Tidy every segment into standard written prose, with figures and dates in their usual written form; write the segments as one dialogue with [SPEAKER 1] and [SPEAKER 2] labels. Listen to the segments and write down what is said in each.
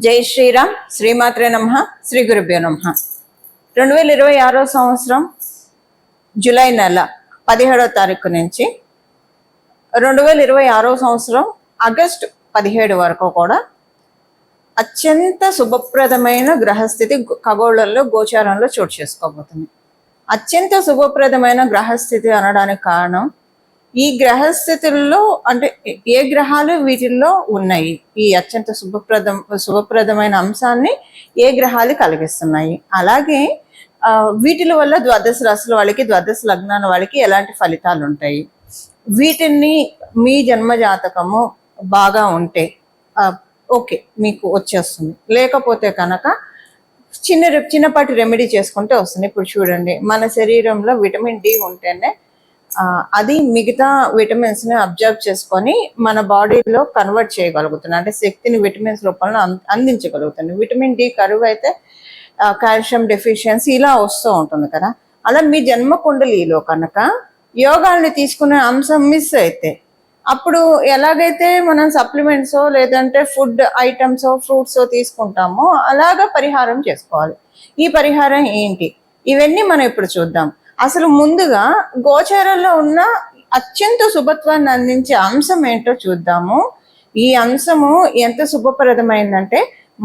[SPEAKER 1] జై శ్రీరామ్. శ్రీమాత్రే నమః. శ్రీ గురుభ్యో నమః. 2026 సంవత్సరం జూలై నెల 17వ తారీఖు నుంచి 2026 సంవత్సరం ఆగస్టు 17 వరకు కూడా అత్యంత శుభప్రదమైన గ్రహస్థితి ఖగోళంలో గోచారంలో చోటు చేసుకోబోతుంది. అత్యంత శుభప్రదమైన గ్రహస్థితి అనడానికి కారణం ఈ గ్రహస్థితుల్లో అంటే ఏ గ్రహాలు వీటిల్లో ఉన్నాయి, ఈ అత్యంత శుభప్రదమైన అంశాన్ని ఏ గ్రహాలు కలిగిస్తున్నాయి, అలాగే వీటిల వల్ల ద్వాదశ రాశుల వాళ్ళకి ద్వాదశ లగ్నాల వాళ్ళకి ఎలాంటి ఫలితాలు ఉంటాయి, వీటిని మీ జన్మ జాతకము బాగా ఉంటే ఓకే మీకు వచ్చేస్తుంది, లేకపోతే కనుక చిన్నపాటి రెమెడీ చేసుకుంటే వస్తుంది. ఇప్పుడు చూడండి, మన శరీరంలో విటమిన్ డి ఉంటేనే అది మిగతా విటమిన్స్ ని అబ్జర్వ్ చేసుకొని మన బాడీలో కన్వర్ట్ చేయగలుగుతుంది, అంటే శక్తిని విటమిన్స్ రూపంలో అందించగలుగుతుంది. విటమిన్ డి కరువు అయితే కాల్షియం డెఫిషియన్సీ ఇలా వస్తూ ఉంటుంది కదా. అలా మీ జన్మ కుండలిలో కనుక యోగాల్ని తీసుకునే అంశం మిస్ అయితే అప్పుడు ఎలాగైతే మనం సప్లిమెంట్సో లేదంటే ఫుడ్ ఐటమ్సో ఫ్రూట్సో తీసుకుంటామో అలాగా పరిహారం చేసుకోవాలి. ఈ పరిహారం ఏంటి, ఇవన్నీ మనం ఇప్పుడు చూద్దాం. అసలు ముందుగా గోచారంలో ఉన్న అత్యంత శుభత్వాన్ని అందించే అంశం ఏంటో చూద్దాము. ఈ అంశము ఎంత శుభప్రదమైందంటే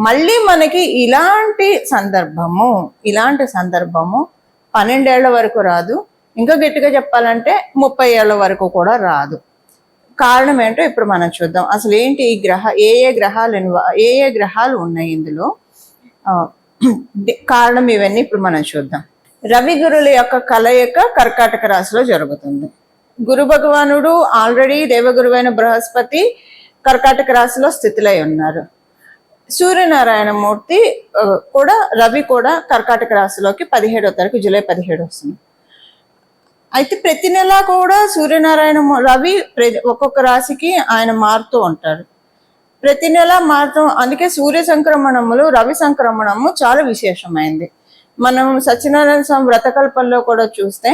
[SPEAKER 1] మళ్ళీ మనకి ఇలాంటి సందర్భము 12 ఏళ్ల వరకు రాదు, ఇంకా గట్టిగా చెప్పాలంటే 30 ఏళ్ల వరకు కూడా రాదు. కారణం ఏంటో ఇప్పుడు మనం చూద్దాం. అసలు ఏంటి ఈ ఏ ఏ గ్రహాలు ఉన్నాయి ఇందులో, కారణం ఇవన్నీ ఇప్పుడు మనం చూద్దాం. రవి గురుల యొక్క కలయిక కర్కాటక రాశిలో జరుగుతుంది. గురు భగవానుడు ఆల్రెడీ దేవగురువైన బృహస్పతి కర్కాటక రాశిలో స్థితిలై ఉన్నారు. సూర్యనారాయణమూర్తి కూడా రవి కూడా కర్కాటక రాశిలోకి 17వ తారీఖు జూలై 17 వస్తుంది. అయితే ప్రతి నెల కూడా రవి ఒక్కొక్క రాశికి ఆయన మారుతూ ఉంటారు, ప్రతి నెల మారుతూ. అందుకే సూర్య సంక్రమణములు రవి సంక్రమణము చాలా విశేషమైంది. మనం సత్యనారాయణ స్వామి వ్రతకల్పంలో కూడా చూస్తే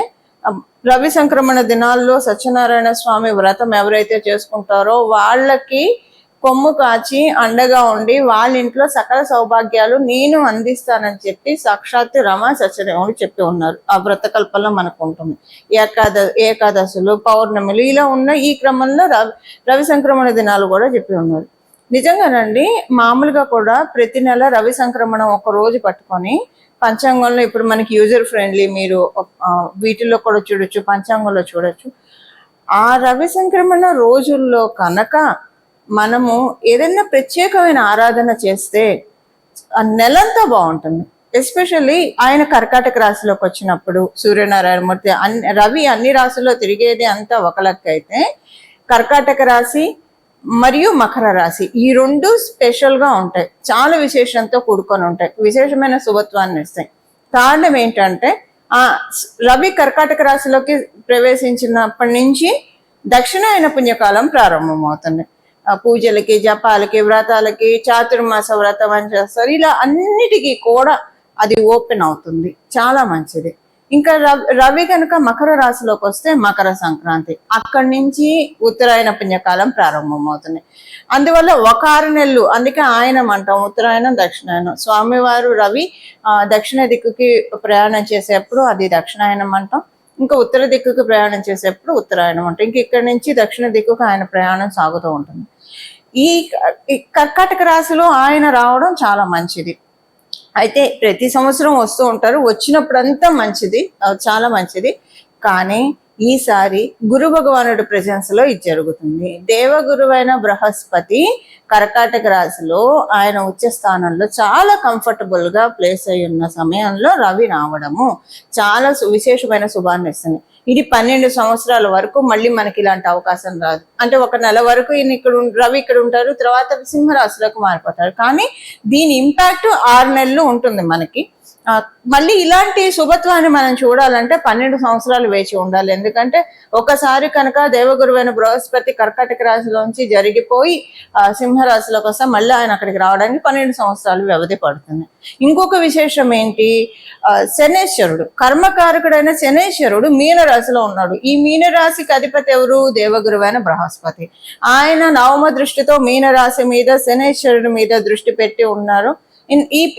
[SPEAKER 1] రవి సంక్రమణ దినాల్లో సత్యనారాయణ స్వామి వ్రతం ఎవరైతే చేసుకుంటారో వాళ్ళకి కొమ్ము కాచి అండగా ఉండి వాళ్ళ ఇంట్లో సకల సౌభాగ్యాలు నేను అందిస్తానని చెప్పి సాక్షాత్ రమ సత్యదేవుడు చెప్పి ఉన్నారు. ఆ వ్రతకల్పంలో మనకు ఉంటుంది. ఏకాదశులు పౌర్ణమిలు ఇలా ఉన్న ఈ క్రమంలో రవి సంక్రమణ దినాలు కూడా చెప్పి ఉన్నారు. నిజంగానండి, మామూలుగా కూడా ప్రతి నెల రవి సంక్రమణం ఒక రోజు పట్టుకొని పంచాంగంలో ఇప్పుడు మనకి యూజర్ ఫ్రెండ్లీ, మీరు వీటిల్లో కూడా చూడొచ్చు, పంచాంగంలో చూడొచ్చు. ఆ రవి సంక్రమణ రోజుల్లో కనుక మనము ఏదైనా ప్రత్యేకమైన ఆరాధన చేస్తే ఆ నెలంతా బాగుంటుంది. ఎస్పెషల్లీ ఆయన కర్కాటక రాశిలోకి వచ్చినప్పుడు సూర్యనారాయణమూర్తి రవి అన్ని రాశుల్లో తిరిగేది అంతా ఒక లెక్క అయితే కర్కాటక రాశి మరియు మకర రాశి ఈ రెండు స్పెషల్గా ఉంటాయి, చాలా విశేషంతో కూడుకొని ఉంటాయి, విశేషమైన శుభత్వాన్ని ఇస్తాయి. కారణం ఏంటంటే రవి కర్కాటక రాశిలోకి ప్రవేశించినప్పటి నుంచి దక్షిణాయన పుణ్యకాలం ప్రారంభమవుతుంది. పూజలకి, జపాలకి, వ్రతాలకి, చాతుర్మాస వ్రతం అని చేస్తారు. ఇలా అన్నిటికీ కూడా అది ఓపెన్ అవుతుంది, చాలా మంచిది. ఇంకా రవి కనుక మకర రాశిలోకి వస్తే మకర సంక్రాంతి, అక్కడి నుంచి ఉత్తరాయణ పుణ్యకాలం ప్రారంభమవుతుంది. అందువల్ల ఒక 6 నెలలు, అందుకే ఆయనం అంటాం, ఉత్తరాయణం దక్షిణాయనం. స్వామివారు రవి దక్షిణ దిక్కుకి ప్రయాణం చేసేప్పుడు అది దక్షిణాయనం అంటాం, ఇంకా ఉత్తర దిక్కుకి ప్రయాణం చేసేప్పుడు ఉత్తరాయణం అంటాం. ఇంక ఇక్కడి నుంచి దక్షిణ దిక్కుకు ఆయన ప్రయాణం సాగుతూ ఉంటుంది. ఈ కర్కాటక రాశిలో ఆయన రావడం చాలా మంచిది. అయితే ప్రతి సంవత్సరం వస్తూ ఉంటారు, వచ్చినప్పుడంతా మంచిది, చాలా మంచిది. కానీ ఈసారి గురు భగవానుడి ప్రెజెన్స్ లో ఇది జరుగుతుంది. దేవగురువైన బృహస్పతి కర్కాటక రాశిలో ఆయన ఉచ్చ స్థానంలో చాలా కంఫర్టబుల్ గా ప్లేస్ అయి ఉన్న సమయంలో రవి రావడము చాలా విశేషమైన శుభాన్ని ఇస్తుంది. ఇది 12 సంవత్సరాల వరకు మళ్ళీ మనకి ఇలాంటి అవకాశం రాదు. అంటే ఒక నెల వరకు రవి ఇక్కడ ఉంటారు, తర్వాత సింహరాశిలోకి మారిపోతారు. కానీ దీని ఇంపాక్ట్ 6 నెలలు ఉంటుంది మనకి. మళ్ళీ ఇలాంటి శుభత్వాన్ని మనం చూడాలంటే 12 సంవత్సరాలు వేచి ఉండాలి. ఎందుకంటే ఒకసారి కనుక దేవగురువైన బృహస్పతి కర్కాటక రాశిలోంచి జరిగిపోయి సింహరాశిలోకి వస్తే మళ్ళీ ఆయన అక్కడికి రావడానికి 12 సంవత్సరాలు వ్యవధి పడుతుంది. ఇంకొక విశేషం ఏంటి, శనేశ్వరుడు కర్మకారకుడైన శనేశ్వరుడు మీనరాశిలో ఉన్నాడు. ఈ మీనరాశికి అధిపతి ఎవరు, దేవగురువైన బృహస్పతి. ఆయన నవమ దృష్టితో మీనరాశి మీద శనేశ్వరుడి మీద దృష్టి పెట్టి ఉన్నారు.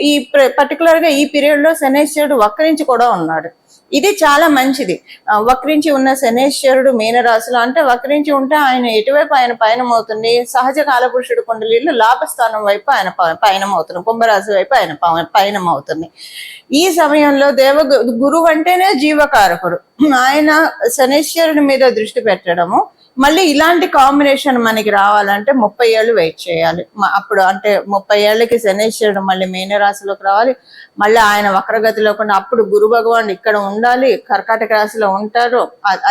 [SPEAKER 1] ఈ పర్టికులర్ గా ఈ పీరియడ్ లో శనేశ్వరుడు వక్రించి కూడా ఉన్నాడు. ఇది చాలా మంచిది. వక్రించి ఉన్న శనేశ్వరుడు మీనరాశిలో, అంటే వక్రించి ఉంటే ఆయన ఎటువైపు ఆయన పయనం అవుతుంది, సహజ కాలపురుషుడు కుండలీలు లాభస్థానం వైపు ఆయన పయనం అవుతుంది, కుంభరాశి వైపు ఆయన పయనం అవుతుంది. ఈ సమయంలో గురువు అంటేనే జీవకారకుడు, ఆయన శనేశ్వరుడి మీద దృష్టి పెట్టడము. మళ్ళీ ఇలాంటి కాంబినేషన్ మనకి రావాలంటే 30 ఏళ్ళు వెయిట్ చేయాలి. అప్పుడు అంటే 30 ఏళ్ళకి శనేశ్వరుడు మళ్ళీ మీనరాశిలోకి రావాలి, మళ్ళీ ఆయన వక్రగతిలో కూడా అప్పుడు గురు భగవాన్ ఇక్కడ ఉండాలి, కర్కాటక రాశిలో ఉంటారు.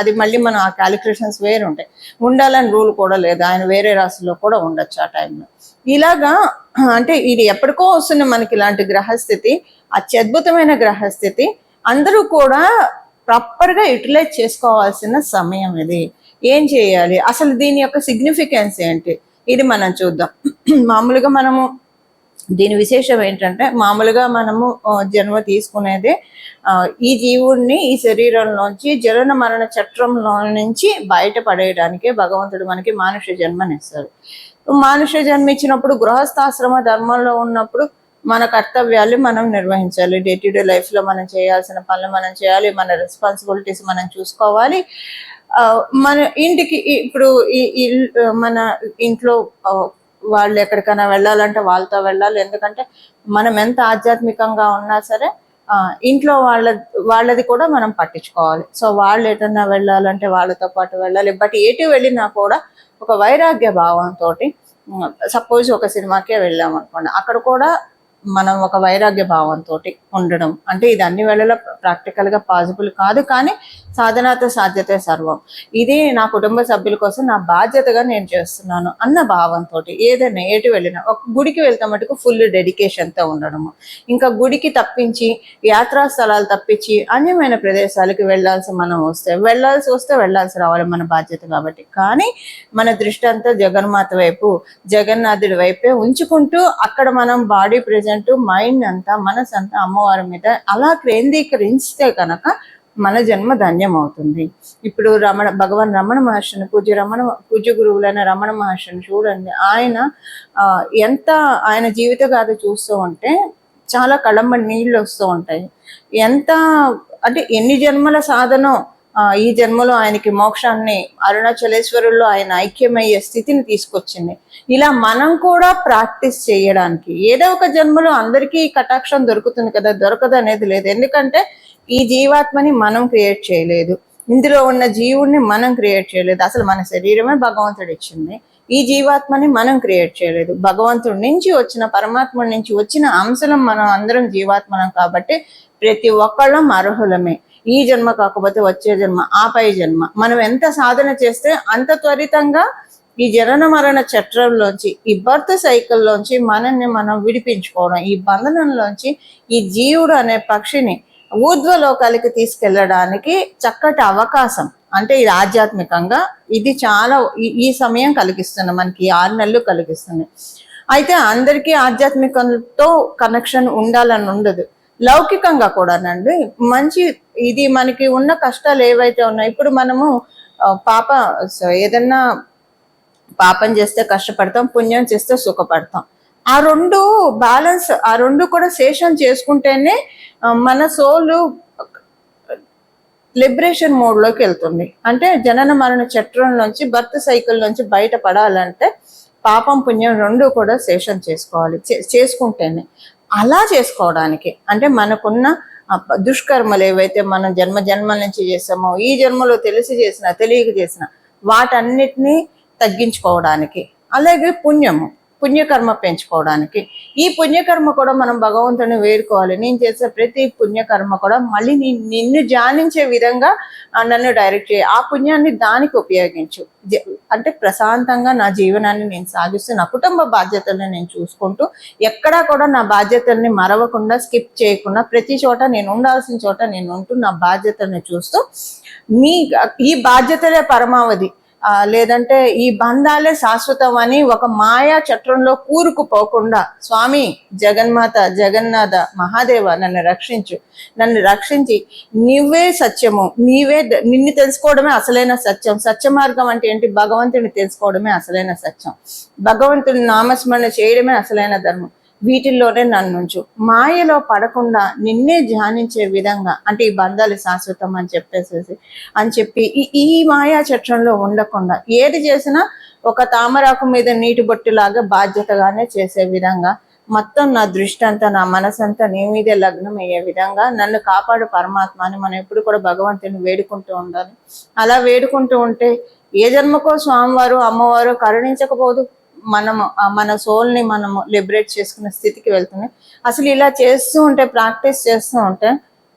[SPEAKER 1] అది మళ్ళీ మనం ఆ క్యాలిక్యులేషన్స్ వేరు ఉంటాయి, ఉండాలని రూల్ కూడా లేదు, ఆయన వేరే రాశిలో కూడా ఉండొచ్చు ఆ టైంలో. ఇలాగా అంటే ఇది ఎప్పటికో వస్తుంది మనకి ఇలాంటి గ్రహస్థితి, అత్యద్భుతమైన గ్రహస్థితి. అందరూ కూడా ప్రాపర్గా యూటిలైజ్ చేసుకోవాల్సిన సమయం ఇది. ఏం చేయాలి, అసలు దీని యొక్క సిగ్నిఫికెన్స్ ఏంటి, ఇది మనం చూద్దాం. మామూలుగా మనము దీని విశేషం ఏంటంటే, మామూలుగా మనము జన్మ తీసుకునేదే ఈ జీవుడిని ఈ శరీరంలోంచి జనన మరణ చట్రంలో నుంచి బయటపడేయడానికే భగవంతుడు మనకి మానుష జన్మనిస్తాడు. మానుష జన్మ ఇచ్చినప్పుడు గృహస్థాశ్రమ ధర్మంలో ఉన్నప్పుడు మన కర్తవ్యాలు మనం నిర్వహించాలి. డే టు డే లైఫ్ లో మనం చేయాల్సిన పనులు మనం చేయాలి, మన రెస్పాన్సిబిలిటీస్ మనం చూసుకోవాలి. మన ఇంటికి ఇప్పుడు మన ఇంట్లో వాళ్ళు ఎక్కడికైనా వెళ్ళాలంటే వాళ్ళతో వెళ్ళాలి. ఎందుకంటే మనం ఎంత ఆధ్యాత్మికంగా ఉన్నా సరే ఇంట్లో వాళ్ళది కూడా మనం పట్టించుకోవాలి. సో వాళ్ళు ఎటన్నా వెళ్ళాలంటే వాళ్ళతో పాటు వెళ్ళాలి. బట్ ఎటు వెళ్ళినా కూడా ఒక వైరాగ్య భావంతో, సపోజ్ ఒక సినిమాకే వెళ్ళాం అనుకోండి, అక్కడ కూడా మనం ఒక వైరాగ్య భావంతో ఉండడం. అంటే ఇది అన్ని వేళలా ప్రాక్టికల్ గా పాసిబుల్ కాదు, కానీ సాధనాతో సాధ్యతే సర్వం. ఇది నా కుటుంబ సభ్యుల కోసం నా బాధ్యతగా నేను చేస్తున్నాను అన్న భావంతో ఏదైనా ఎటు వెళ్ళినా, ఒక గుడికి వెళ్తే మటుకు ఫుల్ డెడికేషన్తో ఉండడము. ఇంకా గుడికి తప్పించి యాత్రా స్థలాలు తప్పించి అన్యమైన ప్రదేశాలకి వెళ్ళాల్సి వస్తే వెళ్ళాల్సి రావాలి, మన బాధ్యత కాబట్టి. కానీ మన దృష్టి అంతా జగన్మాత వైపు, జగన్నాథుడి వైపే ఉంచుకుంటూ అక్కడ మనం బాడీ ప్రెజెంట్, మైండ్ అంతా, మనసు అంతా అమ్మవారి మీద అలా కేంద్రీకరిస్తే కనుక మన జన్మ ధన్యం అవుతుంది. ఇప్పుడు భగవాన్ రమణ మహర్షిని, పూజ్య గురువులైన రమణ మహర్షిని చూడండి. ఆయన జీవిత గాథ చూస్తూ ఉంటే చాలా కళ్ళంబడి నీళ్ళు వస్తూ ఉంటాయి. అంటే ఎన్ని జన్మల సాధనో ఈ జన్మలో ఆయనకి మోక్షాన్ని, అరుణాచలేశ్వరుల్లో ఆయన ఐక్యమయ్యే స్థితిని తీసుకొచ్చింది. ఇలా మనం కూడా ప్రాక్టీస్ చేయడానికి ఏదో ఒక జన్మలో అందరికీ కటాక్షం దొరుకుతుంది కదా, దొరకదు అనేది లేదు. ఎందుకంటే ఈ జీవాత్మని మనం క్రియేట్ చేయలేదు, ఇందులో ఉన్న జీవుడిని మనం క్రియేట్ చేయలేదు. అసలు మన శరీరమే భగవంతుడు ఇచ్చింది, ఈ జీవాత్మని మనం క్రియేట్ చేయలేదు. భగవంతుడి నుంచి వచ్చిన, పరమాత్ముడి నుంచి వచ్చిన అంశలం మనం అందరం జీవాత్మనం. కాబట్టి ప్రతి ఒక్కళ్ళం అర్హులమే. ఈ జన్మ కాకపోతే వచ్చే జన్మ, ఆపై జన్మ. మనం ఎంత సాధన చేస్తే అంత త్వరితంగా ఈ జనన మరణ చట్రంలోంచి, ఈ బర్త్ సైకిల్లోంచి మనల్ని మనం విడిపించుకోవడం, ఈ బంధనంలోంచి ఈ జీవుడు అనే పక్షిని ఊర్ధ్వలోకాలకి తీసుకెళ్ళడానికి చక్కటి అవకాశం. అంటే ఇది ఆధ్యాత్మికంగా ఇది చాలా ఈ సమయం కలిగిస్తుంది మనకి, 6 నెలలు కలిగిస్తుంది. అయితే అందరికీ ఆధ్యాత్మికంతో కనెక్షన్ ఉండాలని ఉండదు, లౌకికంగా కూడానండి. మంచి ఇది మనకి ఉన్న కష్టాలు ఏవైతే ఉన్నాయో, ఇప్పుడు మనము ఏదన్నా పాపం చేస్తే కష్టపడతాం, పుణ్యం చేస్తే సుఖపడతాం. ఆ రెండు బ్యాలెన్స్, ఆ రెండు కూడా శేషం చేసుకుంటేనే మన సోలు లిబరేషన్ మోడ్లోకి వెళ్తుంది. అంటే జనన మరణ చట్రంలోంచి, బర్త్ సైకిల్ నుంచి బయటపడాలంటే పాపం పుణ్యం రెండు కూడా శేషం చేసుకోవాలి, చేసుకుంటేనే. అలా చేసుకోవడానికి అంటే మనకున్న దుష్కర్మలు ఏవైతే మనం జన్మల నుంచి చేసామో, ఈ జన్మలో తెలిసి చేసిన, తెలియక చేసిన వాటన్నిటినీ తగ్గించుకోవడానికి. అలాగే పుణ్యము, పుణ్యకర్మ పెంచుకోవడానికి. ఈ పుణ్యకర్మ కూడా మనం భగవంతుని వేడుకోవాలి. నేను చేసే ప్రతి పుణ్యకర్మ కూడా మళ్ళీ నిన్ను ధ్యానించే విధంగా నన్ను డైరెక్ట్ చేయి, ఆ పుణ్యాన్ని దానికి ఉపయోగించు. అంటే ప్రశాంతంగా నా జీవనాన్ని నేను సాగిస్తూ నా కుటుంబ బాధ్యతలను నేను చూసుకుంటూ ఎక్కడా కూడా నా బాధ్యతల్ని మరవకుండా స్కిప్ చేయకుండా ప్రతి చోట నేను ఉండాల్సిన చోట నేను ఉంటూ నా బాధ్యతల్ని చూస్తూ ఈ బాధ్యతలే పరమావధి, లేదంటే ఈ బంధాలే శాశ్వతం అని ఒక మాయా చట్రంలో కూరుకుపోకుండా స్వామి జగన్మాత జగన్నాథ మహాదేవ నన్ను రక్షించి నువ్వే సత్యము, నిన్ను తెలుసుకోవడమే అసలైన సత్యం. సత్య మార్గం అంటే ఏంటి? భగవంతుని తెలుసుకోవడమే అసలైన సత్యం, భగవంతుని నామస్మరణ చేయడమే అసలైన ధర్మం. వీటిల్లోనే నన్నుంచు, మాయలో పడకుండా నిన్నే ధ్యానించే విధంగా, అంటే ఈ బంధాలు శాశ్వతం అని చెప్పి ఈ మాయా చట్రంలో ఉండకుండా ఏది చేసినా ఒక తామరాకు మీద నీటి బొట్టులాగా బాధ్యతగానే చేసే విధంగా, మొత్తం నా దృష్టి అంతా నా మనసంతా నీ మీదే లగ్నం అయ్యే విధంగా నన్ను కాపాడు పరమాత్మ అని మనం ఎప్పుడు కూడా భగవంతుని వేడుకుంటూ ఉండాలి. అలా వేడుకుంటూ ఉంటే ఏ జన్మకో స్వామివారు అమ్మవారు కరుణించకపోదు, మన సోల్ని మనము లిబరేట్ చేసుకునే స్థితికి వెళ్తుంది. అసలు ఇలా చేస్తూ ఉంటే, ప్రాక్టీస్ చేస్తూ ఉంటే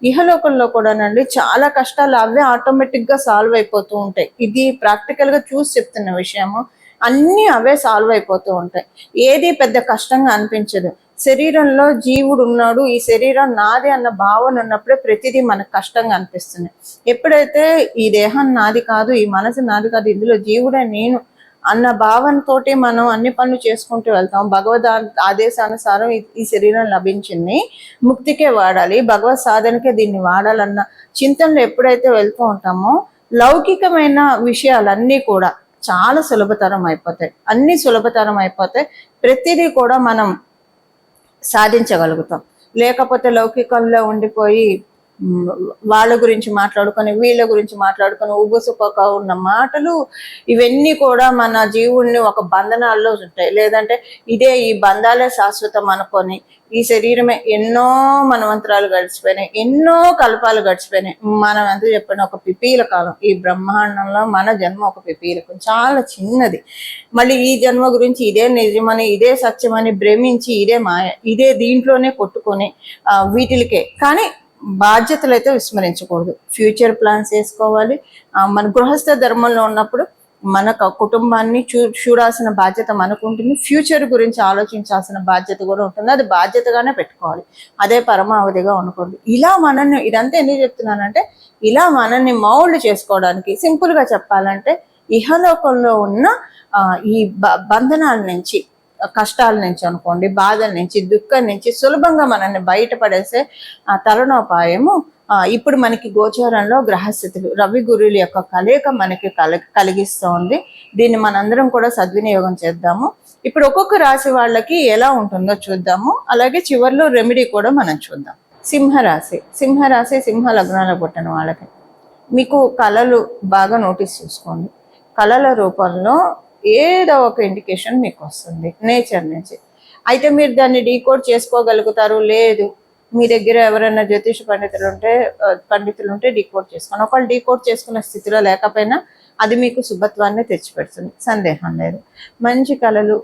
[SPEAKER 1] ఇహలోకంలో కూడానండి చాలా కష్టాలు అవే ఆటోమేటిక్గా సాల్వ్ అయిపోతూ ఉంటాయి. ఇది ప్రాక్టికల్గా చూసి చెప్తున్న విషయము. అన్నీ అవే సాల్వ్ అయిపోతూ ఉంటాయి, ఏది పెద్ద కష్టంగా అనిపించదు. శరీరంలో జీవుడు ఉన్నాడు, ఈ శరీరం నాది అన్న భావన ఉన్నప్పుడే ప్రతిదీ మనకు కష్టంగా అనిపిస్తుంది. ఎప్పుడైతే ఈ దేహం నాది కాదు, ఈ మనసు నాది కాదు, ఇందులో జీవుడే నేను అన్న భావనతోటి మనం అన్ని పనులు చేసుకుంటూ వెళ్తాం. భగవద్ ఆదేశానుసారం ఈ శరీరం లభించింది, ముక్తికే వాడాలి, భగవత్ సాధనకే దీన్ని వాడాలన్న చింతనలో ఎప్పుడైతే వెళ్తూ ఉంటామో లౌకికమైన విషయాలన్నీ కూడా చాలా సులభతరం అయిపోతాయి. ప్రతిదీ కూడా మనం సాధించగలుగుతాం. లేకపోతే లౌకికంలో ఉండిపోయి వాళ్ళ గురించి మాట్లాడుకొని వీళ్ళ గురించి మాట్లాడుకొని ఉబుసుపక ఉన్న మాటలు ఇవన్నీ కూడా మన జీవుల్ని ఒక బంధనాల్లో ఉంటాయి. లేదంటే ఈ బంధాలే శాశ్వతం అనుకొని ఈ శరీరమే ఎన్నో మనవంతరాలు గడిచిపోయినాయి, ఎన్నో కల్పాలు గడిచిపోయినాయి. మనం ఎంత చెప్పిన ఒక పిపీల కాలం, ఈ బ్రహ్మాండంలో మన జన్మ ఒక పిపీలకం, చాలా చిన్నది. మళ్ళీ ఈ జన్మ గురించి ఇదే నిజమని ఇదే సత్యమని భ్రమించి ఇదే మాయ, ఇదే దీంట్లోనే కొట్టుకొని వీటికే. కానీ బాధ్యతలు అయితే విస్మరించకూడదు, ఫ్యూచర్ ప్లాన్స్ వేసుకోవాలి. మన గృహస్థ ధర్మంలో ఉన్నప్పుడు మన కుటుంబాన్ని చూడాల్సిన బాధ్యత మనకు ఉంటుంది, ఫ్యూచర్ గురించి ఆలోచించాల్సిన బాధ్యత కూడా ఉంటుంది. అది బాధ్యతగానే పెట్టుకోవాలి, అదే పరమావధిగా ఉండకూడదు. ఇలా మనల్ని, ఇదంతా ఎందుకు చెప్తున్నానంటే ఇలా మనల్ని మౌల్డ్ చేసుకోవడానికి, సింపుల్గా చెప్పాలంటే ఇహలోకంలో ఉన్న ఈ బంధనాల నుంచి, కష్టాల నుంచి అనుకోండి, బాధల నుంచి, దుఃఖం నుంచి సులభంగా మనల్ని బయటపడేసే తరుణోపాయము ఇప్పుడు మనకి గోచారంలో గ్రహస్థితులు, రవి గురువుల యొక్క కలయిక మనకి కలిగిస్తోంది. దీన్ని మనందరం కూడా సద్వినియోగం చేద్దాము. ఇప్పుడు ఒక్కొక్క రాశి వాళ్ళకి ఎలా ఉంటుందో చూద్దాము, అలాగే చివర్లో రెమెడీ కూడా మనం చూద్దాం. సింహరాశి సింహ లగ్నాల పుట్టిన వాళ్ళకి మీకు కళలు బాగా నోటీస్ చేసుకోండి. కళల రూపంలో ఏదో ఒక ఇండికేషన్ మీకు వస్తుంది నేచర్ నుంచి. అయితే మీరు దాన్ని డీకోడ్ చేసుకోగలుగుతారు, లేదు మీ దగ్గర ఎవరైనా జ్యోతిష పండితులు ఉంటే డీకోడ్ చేసుకోండి. ఒకవేళ డీకోడ్ చేసుకున్న స్థితిలో లేకపోయినా అది మీకు శుభత్వాన్ని తెచ్చిపెడుతుంది, సందేహం లేదు. మంచి కళలు,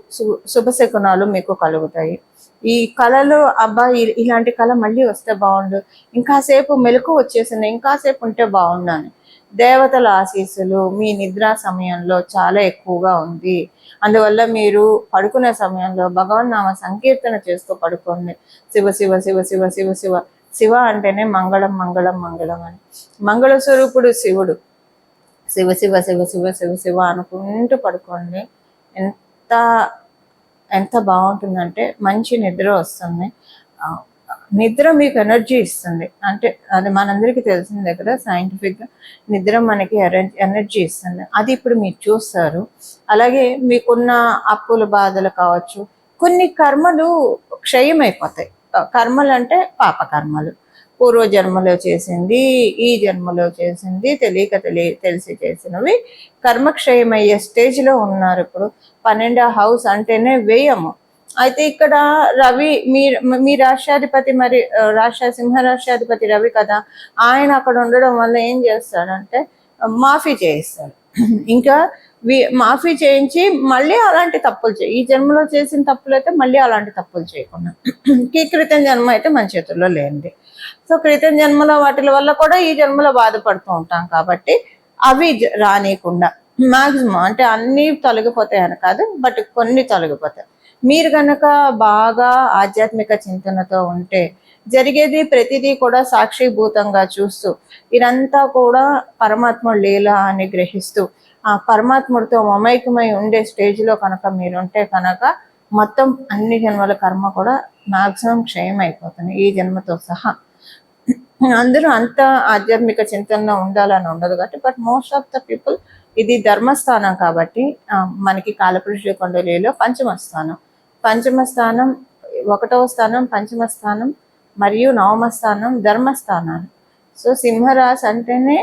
[SPEAKER 1] శుభశకునాలు మీకు కలుగుతాయి. ఈ కళలు అబ్బాయి ఇలాంటి కళ మళ్ళీ వస్తే బాగుండు, ఇంకాసేపు మెలకు వచ్చేసింది, ఇంకాసేపు ఉంటే బాగుండు అని దేవతల ఆశీస్సులు మీ నిద్రా సమయంలో చాలా ఎక్కువగా ఉంది. అందువల్ల మీరు పడుకునే సమయంలో భగవన్నామ సంకీర్తన చేస్తూ పడుకోండి. శివ శివ శివ శివ శివ శివ శివ అంటేనే మంగళం మంగళం మంగళం అని, మంగళ స్వరూపుడు శివుడు. శివ శివ శివ శివ శివ శివ అనుకుంటూ పడుకోండి. ఎంత బాగుంటుందంటే మంచి నిద్ర వస్తుంది. నిద్ర మీకు ఎనర్జీ ఇస్తుంది, అంటే అది మనందరికీ తెలిసిందే కదా, సైంటిఫిక్గా నిద్ర మనకి ఎనర్జీ ఇస్తుంది. అది ఇప్పుడు మీరు చూస్తారు. అలాగే మీకున్న అప్పుల బాధలు కావచ్చు, కొన్ని కర్మలు క్షయమైపోతాయి. కర్మలు అంటే పాపకర్మలు, పూర్వజన్మలో చేసింది, ఈ జన్మలో చేసింది, తెలిసి చేసినవి కర్మక్షయమయ్యే స్టేజ్లో ఉన్నారు. ఇప్పుడు 12వ హౌస్ అంటేనే వ్యయము. అయితే ఇక్కడ రవి మీ రాష్ట్రాధిపతి, మరి సింహరాష్ట్రాధిపతి రవి కదా, ఆయన అక్కడ ఉండడం వల్ల ఏం చేస్తాడంటే మాఫీ చేయిస్తాడు. ఇంకా మాఫీ చేయించి మళ్ళీ అలాంటి తప్పులు ఈ జన్మలో చేసిన తప్పులు అయితే మళ్ళీ అలాంటి తప్పులు చేయకుండా ఈ క్రితం జన్మ అయితే మన చేతుల్లో లేనిది. సో క్రితం జన్మలో వాటి వల్ల కూడా ఈ జన్మలో బాధపడుతూ ఉంటాం కాబట్టి అవి రానియకుండా మాక్సిమం, అంటే అన్నీ తొలగిపోతాయని కాదు, బట్ కొన్ని తొలగిపోతాయి. మీరు కనుక బాగా ఆధ్యాత్మిక చింతనతో ఉంటే జరిగేది ప్రతిదీ కూడా సాక్షిభూతంగా చూస్తూ ఇదంతా కూడా పరమాత్మ లీల అని గ్రహిస్తూ ఆ పరమాత్ముడితో మమైకమై ఉండే స్టేజ్లో కనుక మీరుంటే కనుక మొత్తం అన్ని జన్మల కర్మ కూడా మాక్సిమం క్షయం అయిపోతుంది, ఈ జన్మతో సహా. అందరూ అంత ఆధ్యాత్మిక చింతనలో ఉండాలని ఉండదు కాబట్టి, but most of the people ఇది ధర్మస్థానం కాబట్టి మనకి కాలపురుషుల కొండలిలో పంచమ స్థానం, 1వ స్థానం పంచమ స్థానం మరియు 9వ స్థానం ధర్మస్థానాలు. సో సింహరాశి అంటేనే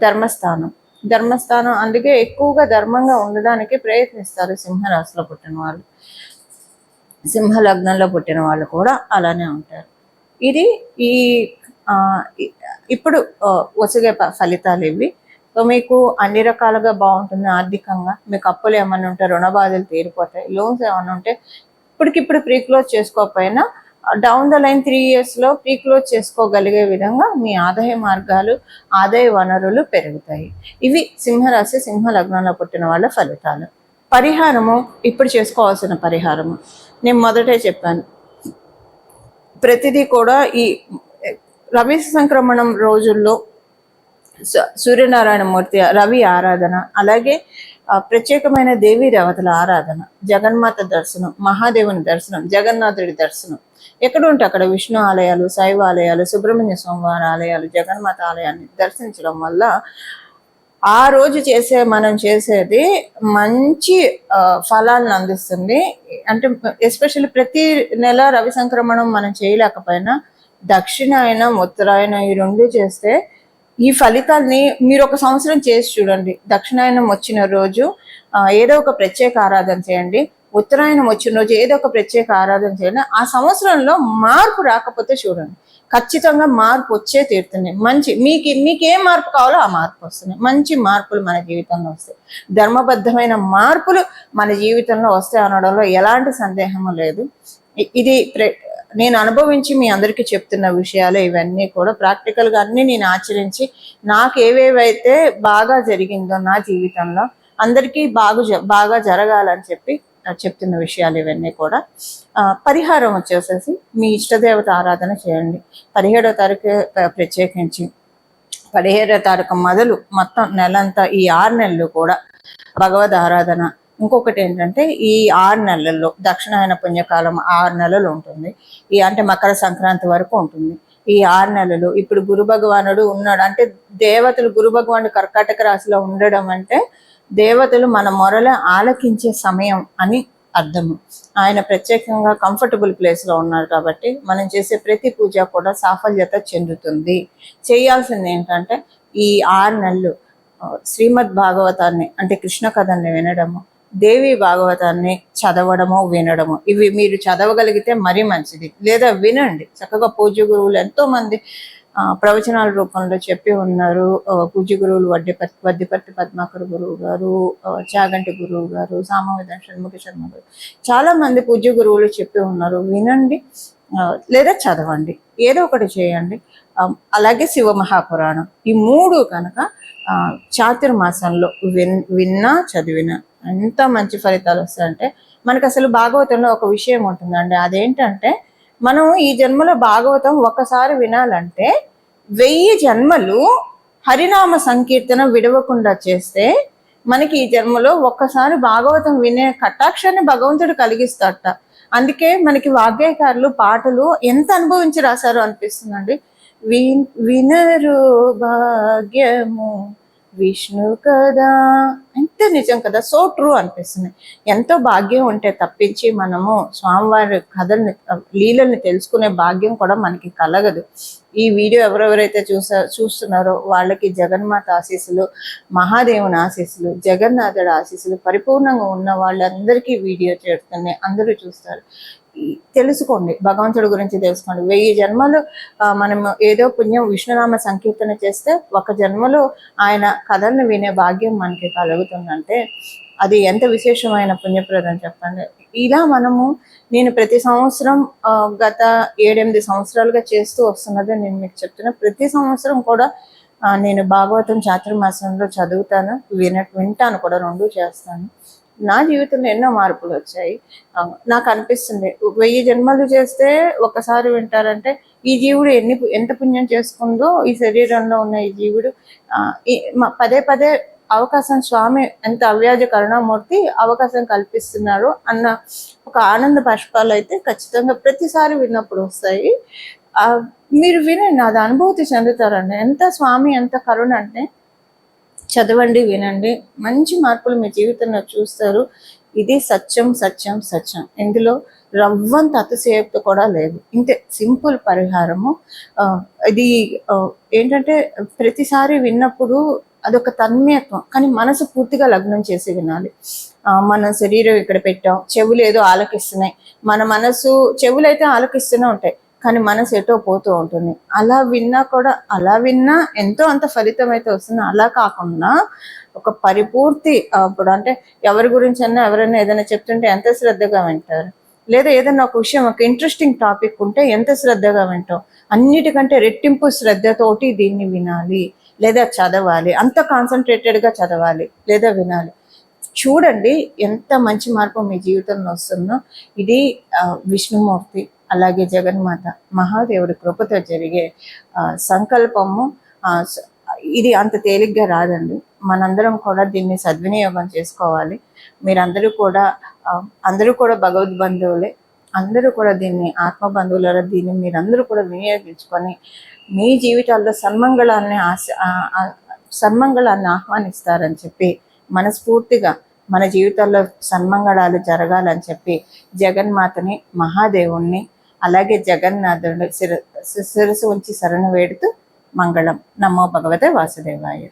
[SPEAKER 1] ధర్మస్థానం. అందుకే ఎక్కువగా ధర్మంగా ఉండడానికి ప్రయత్నిస్తారు సింహరాశిలో పుట్టిన వాళ్ళు. సింహ లగ్నంలో పుట్టిన వాళ్ళు కూడా అలానే ఉంటారు. ఇది ఇప్పుడు వసగే ఫలితాలు ఇవి. సో మీకు అన్ని రకాలుగా బాగుంటుంది. ఆర్థికంగా మీకు అప్పులు ఏమైనా ఉంటే రుణ బాధలు తీరిపోతాయి. లోన్స్ ఏమైనా ఉంటే ఇప్పటికిప్పుడు ప్రీక్లోజ్ చేసుకోకపోయినా డౌన్ ద లైన్ 3 yearsలో ప్రీక్లోజ్ చేసుకోగలిగే విధంగా మీ ఆదాయ మార్గాలు, ఆదాయ వనరులు పెరుగుతాయి. ఇవి సింహరాశి సింహ లగ్నంలో పుట్టిన వాళ్ళ ఫలితాలు. పరిహారము, ఇప్పుడు చేసుకోవాల్సిన పరిహారము నేను మొదటే చెప్పాను. ప్రతిదీ కూడా ఈ రవి సంక్రమణం రోజుల్లో సూర్యనారాయణ మూర్తి, రవి ఆరాధన, అలాగే ప్రత్యేకమైన దేవీ దేవతల ఆరాధన, జగన్మాత దర్శనం, మహాదేవుని దర్శనం, జగన్నాథుడి దర్శనం, ఎక్కడ ఉంటే అక్కడ విష్ణు ఆలయాలు, శైవ ఆలయాలు, సుబ్రహ్మణ్య స్వామివారి ఆలయాలు, జగన్మాత ఆలయాన్ని దర్శించడం వల్ల ఆ రోజు మనం చేసేది మంచి ఫలాలను అందిస్తుంది. అంటే ఎస్పెషల్లీ ప్రతి నెల రవి సంక్రమణం మనం చేయలేకపోయినా దక్షిణాయనం, ఉత్తరాయణం ఈ 2 చేస్తే ఈ ఫలితాల్ని మీరు ఒక సంవత్సరం చేసి చూడండి. దక్షిణాయనం వచ్చిన రోజు ఏదో ఒక ప్రత్యేక ఆరాధన చేయండి, ఉత్తరాయణం వచ్చిన రోజు ఏదో ఒక ప్రత్యేక ఆరాధన చేయండి. ఆ సంవత్సరంలో మార్పు రాకపోతే చూడండి, ఖచ్చితంగా మార్పు వచ్చే తీరుతుంది. మీకు ఏ మార్పు కావాలో ఆ మార్పు వస్తుంది. మంచి మార్పులు మన జీవితంలో వస్తాయి. ధర్మబద్ధమైన మార్పులు మన జీవితంలో వస్తాయి అనడంలో ఎలాంటి సందేహము లేదు. ఇది నేను అనుభవించి మీ అందరికీ చెప్తున్న విషయాలు. ఇవన్నీ కూడా ప్రాక్టికల్గా అన్నీ నేను ఆచరించి నాకు ఏవేవైతే బాగా జరిగిందో నా జీవితంలో అందరికీ బాగా జరగాలని చెప్తున్న విషయాలు ఇవన్నీ కూడా. పరిహారం వచ్చేసేసి మీ ఇష్టదేవత ఆరాధన చేయండి. 17వ తారీఖు ప్రత్యేకించి 17వ తారీఖు మొదలు మొత్తం నెలంతా ఈ 6 నెలలు కూడా భగవద్ ఆరాధన. ఇంకొకటి ఏంటంటే ఈ 6 నెలల్లో దక్షిణాయన పుణ్యకాలం 6 నెలలు ఉంటుంది. అంటే మకర సంక్రాంతి వరకు ఉంటుంది. ఈ 6 నెలలు ఇప్పుడు గురు భగవానుడు ఉన్నాడు అంటే దేవతలు, గురు భగవానుడు కర్కాటక రాశిలో ఉండడం అంటే దేవతలు మన మొరలు ఆలకించే సమయం అని అర్థము. ఆయన ప్రత్యేకంగా కంఫర్టబుల్ ప్లేస్లో ఉన్నారు కాబట్టి మనం చేసే ప్రతి పూజ కూడా సాఫల్యత చెందుతుంది. చేయాల్సింది ఏంటంటే ఈ 6 నెలలు శ్రీమద్ భాగవతాన్ని అంటే కృష్ణ కథల్ని వినడము, దేవి భాగవతాన్ని చదవడము, వినడము. ఇవి మీరు చదవగలిగితే మరీ మంచిది. లేదా వినండి. చక్కగా పూజ్య గురువులు ఎంతో మంది ప్రవచనాల రూపంలో చెప్పి ఉన్నారు. పూజ్య గురువులు వడ్డిపర్తి పద్మాకర్ గురువు గారు, చాగంటి గురువు గారు, సామవేద షణ్ముఖ శర్మ గారు, చాలా మంది పూజ్య గురువులు చెప్పి ఉన్నారు. వినండి లేదా చదవండి, ఏదో ఒకటి చేయండి. అలాగే శివ మహాపురాణం, ఈ 3 కనుక చాతుర్మాసంలో విన్నా చదివినా ఎంత మంచి ఫలితాలు వస్తాయంటే, మనకు అసలు భాగవతంలో ఒక విషయం ఉంటుందండి. అదేంటంటే మనం ఈ జన్మలో భాగవతం ఒక్కసారి వినాలంటే 1000 జన్మలు హరినామ సంకీర్తన విడవకుండా చేస్తే మనకి ఈ జన్మలో ఒక్కసారి భాగవతం వినే కటాక్షాన్ని భగవంతుడు కలిగిస్తాడట. అందుకే మనకి వాగ్గేయకారులు పాటలు ఎంత అనుభవించి రాశారు అనిపిస్తుందండి. వినరు భాగ్యము విష్ణు కదా, ఎంత నిజం కదా, సో ట్రూ అనిపిస్తుంది. ఎంతో భాగ్యం ఉంటే తప్పించి మనము స్వామివారి కథల్ని, లీలల్ని తెలుసుకునే భాగ్యం కూడా మనకి కలగదు. ఈ వీడియో ఎవరెవరైతే చూస్తున్నారో వాళ్ళకి జగన్మాత ఆశీస్సులు, మహాదేవుని ఆశీస్సులు, జగన్నాథుడి ఆశీస్సులు పరిపూర్ణంగా ఉన్న వాళ్ళందరికీ వీడియో చేరుతున్నాయి. అందరూ చూస్తారు. తెలుసుకోండి, భగవంతుడి గురించి తెలుసుకోండి. 1000 జన్మలు మనం ఏదో పుణ్యం విష్ణునామ సంకీర్తన చేస్తే ఒక జన్మలో ఆయన కథల్ని వినే భాగ్యం మనకి కలుగుతుందంటే అది ఎంత విశేషమైన పుణ్యప్రదం చెప్పండి. ఇలా నేను ప్రతి సంవత్సరం గత 7-8 సంవత్సరాలుగా చేస్తూ వస్తున్నది నేను మీకు చెప్తున్నా. ప్రతి సంవత్సరం కూడా నేను భాగవతం చాతుర్మాసంలో చదువుతాను, వింటాను కూడా, 2 చేస్తాను. నా జీవితంలో ఎన్నో మార్పులు వచ్చాయి. నాకు అనిపిస్తుంది 1000 జన్మలు చేస్తే ఒకసారి వింటారంటే ఈ జీవుడు ఎంత పుణ్యం చేసుకుందో, ఈ శరీరంలో ఉన్న ఈ జీవుడు పదే పదే అవకాశం, స్వామి ఎంత అవ్యాజ కరుణామూర్తి అవకాశం కల్పిస్తున్నారు అన్న ఒక ఆనంద బాష్పాలు అయితే ఖచ్చితంగా ప్రతిసారి విన్నప్పుడు వస్తాయి. మీరు వినండి, అది అనుభూతి చెందుతారండి. ఎంత స్వామి ఎంత కరుణ అంటే చదవండి, వినండి, మంచి మార్పులు మీ జీవితంలో చూస్తారు. ఇది సత్యం సత్యం సత్యం. ఇందులో రవ్వంత అతిశయోక్తి కూడా లేదు. ఇంతే సింపుల్ పరిహారము. ఇది ఏంటంటే ప్రతిసారి విన్నప్పుడు అదొక తన్మయత్వం, కానీ మనసు పూర్తిగా లగ్నం చేసి వినాలి. మన శరీరం ఇక్కడ పెట్టాం, చెవులు ఏదో ఆలకిస్తున్నాయి, మన మనసు చెవులైతే ఆలకిస్తూనే ఉంటాయి, కానీ మనసు ఎటో పోతూ ఉంటుంది. అలా విన్నా ఎంతో అంత ఫలితం అయితే వస్తుంది. అలా కాకుండా ఒక పరిపూర్తి, ఇప్పుడు అంటే ఎవరి గురించి ఎవరైనా ఏదైనా చెప్తుంటే ఎంత శ్రద్ధగా వింటారు, లేదా ఏదైనా ఒక విషయం, ఒక ఇంట్రెస్టింగ్ టాపిక్ ఉంటే ఎంత శ్రద్ధగా వింటాం. అన్నిటికంటే రెట్టింపు శ్రద్ధతోటి దీన్ని వినాలి లేదా చదవాలి, అంత కాన్సన్ట్రేటెడ్గా చదవాలి లేదా వినాలి. చూడండి ఎంత మంచి మార్పు మీ జీవితంలో వస్తుందో. ఇది విష్ణుమూర్తి అలాగే జగన్మాత మహాదేవుడి కృపతో జరిగే సంకల్పము. ఇది అంత తేలిగ్గా రాదండి. మనందరం కూడా దీన్ని సద్వినియోగం చేసుకోవాలి. మీరందరూ కూడా భగవద్బంధువులే, అందరూ కూడా దీన్ని ఆత్మబంధువుల దీన్ని మీరందరూ కూడా వినియోగించుకొని మీ జీవితాల్లో సన్మంగళాన్ని ఆహ్వానిస్తారని చెప్పి మనస్ఫూర్తిగా మన జీవితాల్లో సన్మంగళాలు జరగాలని చెప్పి జగన్మాతని, మహాదేవుణ్ణి, అలాగే జగన్నాథుడిని శిరస్సు ఉంచి శరణు వేడుతూ మంగళం. నమో భగవతే వాసుదేవాయ.